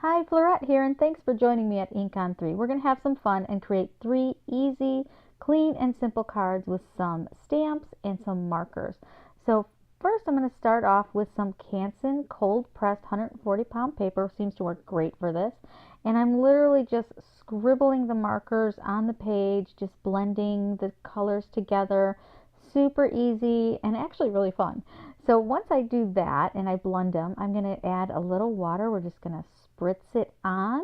Hi, Florette here, and thanks for joining me at Ink on 3. We're going to have some fun and create 3 easy, clean, and simple cards with some stamps and some markers. So first I'm going to start off with some Canson cold-pressed 140-pound paper. Seems to work great for this. And I'm literally just scribbling the markers on the page, just blending the colors together. Super easy and actually really fun. So once I do that and I blend them, I'm going to add a little water. We're just going to spritz it on,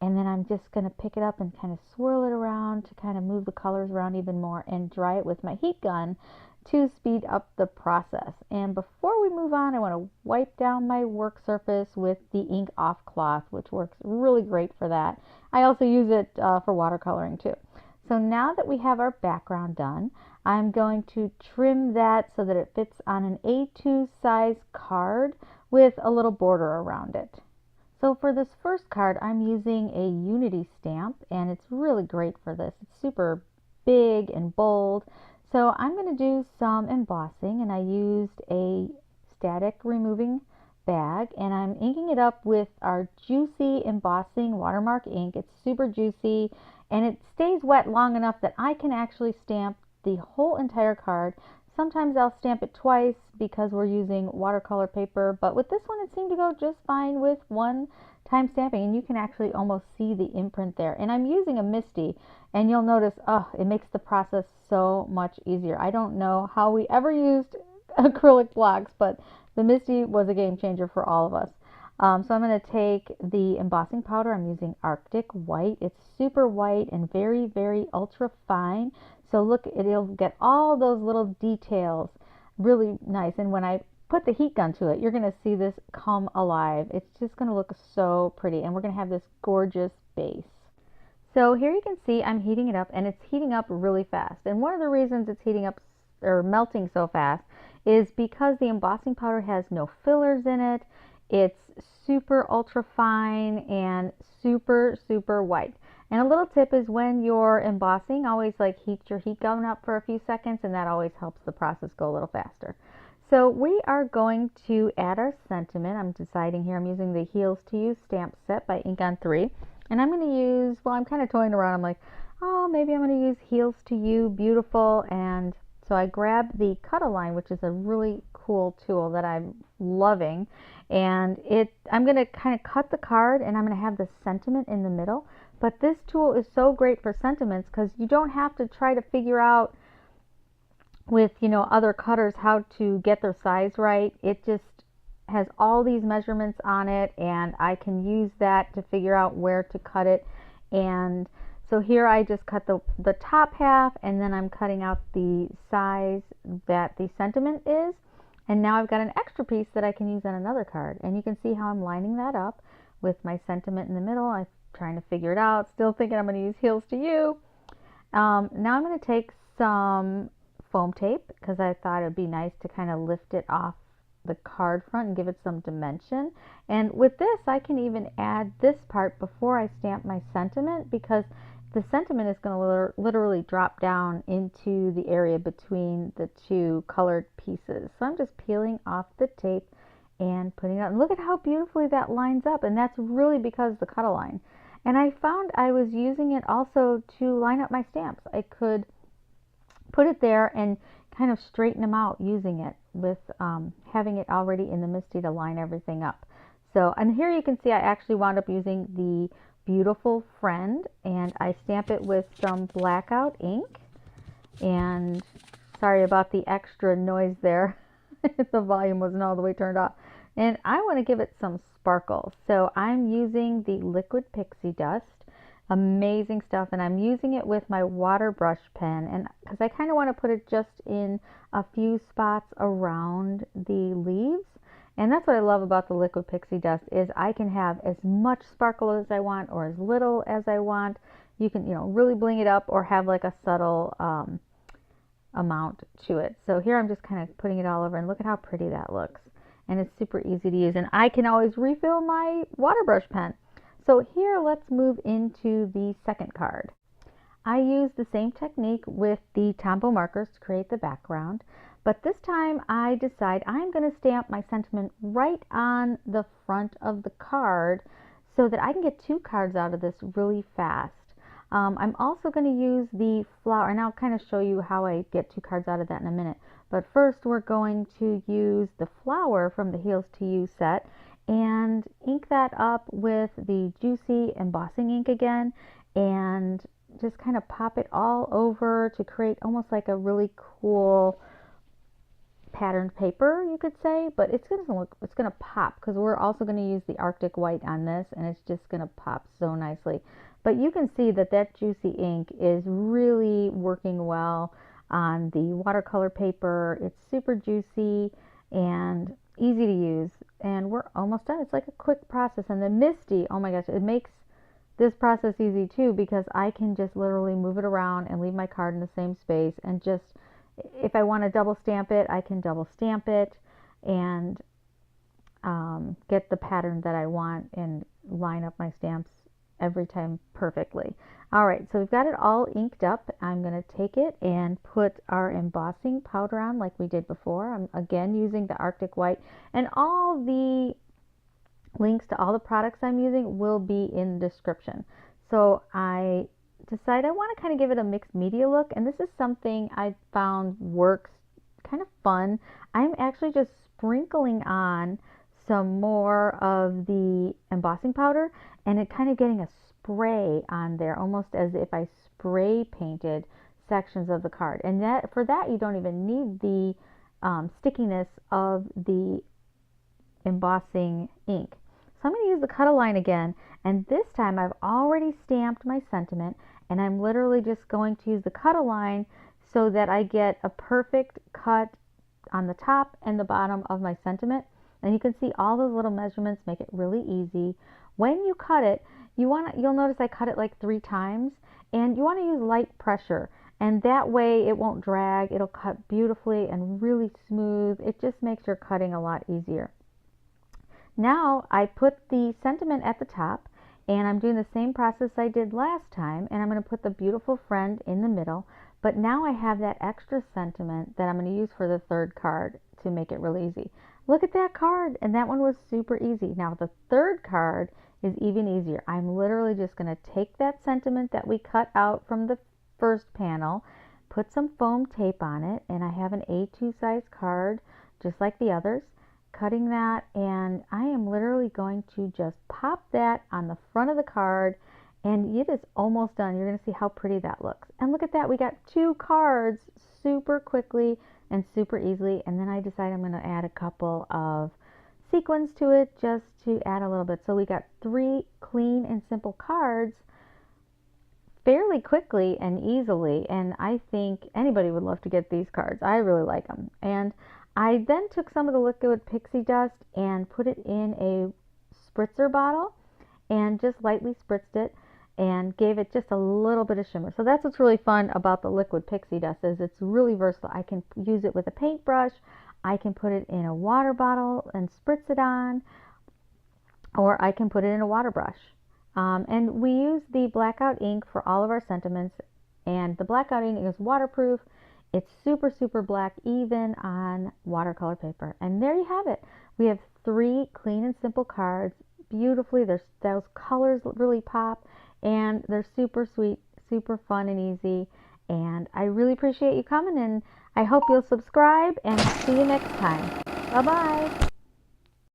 and then I'm just going to pick it up and kind of swirl it around to kind of move the colors around even more and dry it with my heat gun to speed up the process. And before we move on, I want to wipe down my work surface with the ink off cloth, which works really great for that. I also use it for watercoloring too. So now that we have our background done, I'm going to trim that so that it fits on an A2 size card with a little border around it. So for this first card, I'm using a Unity stamp, and it's really great for this. It's super big and bold. So I'm going to do some embossing, and I used a static removing bag, and I'm inking it up with our Juicy Embossing Watermark ink. It's super juicy, and it stays wet long enough that I can actually stamp the whole entire card. Sometimes I'll stamp it twice because we're using watercolor paper, but with this one it seemed to go just fine with one time stamping, and you can actually almost see the imprint there. And I'm using a MISTI, and you'll notice, oh, it makes the process so much easier. I don't know how we ever used acrylic blocks, but the MISTI was a game changer for all of us. So I'm going to take the embossing powder. I'm using Arctic White. It's super white and very, very ultra fine. So look, it'll get all those little details really nice. And when I put the heat gun to it, you're going to see this come alive. It's just going to look so pretty. And we're going to have this gorgeous base. So here you can see I'm heating it up, and it's heating up really fast. And one of the reasons it's heating up or melting so fast is because the embossing powder has no fillers in it. It's super ultra fine and super, super white. And a little tip is when you're embossing, always like heat your heat gun up for a few seconds, and that always helps the process go a little faster. So we are going to add our sentiment. I'm deciding here, I'm using the Heels to You stamp set by Ink on 3. And I'm going to use, well, I'm kind of toying around. I'm like, oh, maybe I'm going to use Heels to You, beautiful. And so I grabbed the Cut-A-Line, which is a really cool tool that I'm loving. And I'm going to kind of cut the card, and I'm going to have the sentiment in the middle. But this tool is so great for sentiments because you don't have to try to figure out with, other cutters how to get their size right. It just has all these measurements on it, and I can use that to figure out where to cut it. And so here I just cut the top half, and then I'm cutting out the size that the sentiment is. And now I've got an extra piece that I can use on another card. And you can see how I'm lining that up with my sentiment in the middle. I'm trying to figure it out, still thinking I'm going to use Heels to You. Now I'm going to take some foam tape because I thought it would be nice to kind of lift it off the card front and give it some dimension. And with this, I can even add this part before I stamp my sentiment, because the sentiment is going to literally drop down into the area between the two colored pieces. So I'm just peeling off the tape and putting it out. And look at how beautifully that lines up. And that's really because of the Cut-A-Line. And I found I was using it also to line up my stamps. I could put it there and kind of straighten them out using it with having it already in the MISTI to line everything up. So, and here you can see I actually wound up using the Beautiful Friend, and I stamp it with some blackout ink. And sorry about the extra noise there. The volume wasn't all the way turned off. And I want to give it some sparkle. So I'm using the Liquid Pixie Dust. Amazing stuff. And I'm using it with my water brush pen, and because I kind of want to put it just in a few spots around the leaves. And that's what I love about the Liquid Pixie Dust is I can have as much sparkle as I want or as little as I want. You can, really bling it up or have like a subtle amount to it. So here I'm just kind of putting it all over, and look at how pretty that looks. And it's super easy to use, and I can always refill my water brush pen. So here, let's move into the second card. I use the same technique with the Tombow markers to create the background, but this time I decide I'm going to stamp my sentiment right on the front of the card so that I can get 2 cards out of this really fast. I'm also going to use the flower, and I'll kind of show you how I get 2 cards out of that in a minute. But first we're going to use the flower from the Heels to You set and ink that up with the Juicy embossing ink again, and just kind of pop it all over to create almost like a really cool patterned paper, you could say. But it's gonna pop because we're also going to use the Arctic White on this, and it's just going to pop so nicely. But you can see that that Juicy ink is really working well on the watercolor paper. It's super juicy and easy to use, and we're almost done. It's like a quick process. And the Misty, oh my gosh, it makes this process easy too, because I can just literally move it around and leave my card in the same space, and just, if I want to double stamp it, I can double stamp it and get the pattern that I want and line up my stamps every time perfectly. All right, so we've got it all inked up. I'm going to take it and put our embossing powder on like we did before. I'm again using the Arctic White, and all the links to all the products I'm using will be in the description. So I decided I want to kind of give it a mixed media look, and this is something I found works kind of fun. I'm actually just sprinkling on some more of the embossing powder, and it kind of getting a spray on there, almost as if I spray painted sections of the card. And that, for that, you don't even need the stickiness of the embossing ink. So I'm going to use the Cut-A-Line again, and this time I've already stamped my sentiment, and I'm literally just going to use the Cut-A-Line so that I get a perfect cut on the top and the bottom of my sentiment. And you can see all those little measurements make it really easy. When you cut it, you'll notice I cut it like 3 times, and you want to use light pressure, and that way it won't drag. It'll cut beautifully and really smooth. It just makes your cutting a lot easier. Now I put the sentiment at the top, and I'm doing the same process I did last time, and I'm going to put the beautiful friend in the middle. But now I have that extra sentiment that I'm going to use for the 3rd card to make it really easy. Look at that card, and that one was super easy. Now the 3rd card is even easier. I'm literally just going to take that sentiment that we cut out from the first panel, put some foam tape on it, and I have an A2 size card just like the others, cutting that, and I am literally going to just pop that on the front of the card, and it is almost done. You're going to see how pretty that looks. And look at that, we got 2 cards super quickly and super easily. And then I decided I'm going to add a couple of sequins to it just to add a little bit. So we got 3 clean and simple cards fairly quickly and easily, and I think anybody would love to get these cards. I really like them. And I then took some of the liquid pixie dust and put it in a spritzer bottle and just lightly spritzed it and gave it just a little bit of shimmer. So that's what's really fun about the liquid pixie dust, is it's really versatile. I can use it with a paintbrush, I can put it in a water bottle and spritz it on, or I can put it in a water brush. And we use the blackout ink for all of our sentiments, and the blackout ink is waterproof. It's super, super black, even on watercolor paper. And there you have it. We have 3 clean and simple cards, beautifully. Those colors really pop, and they're super sweet, super fun and easy. And I really appreciate you coming, and I hope you'll subscribe, and see you next time. Bye-bye.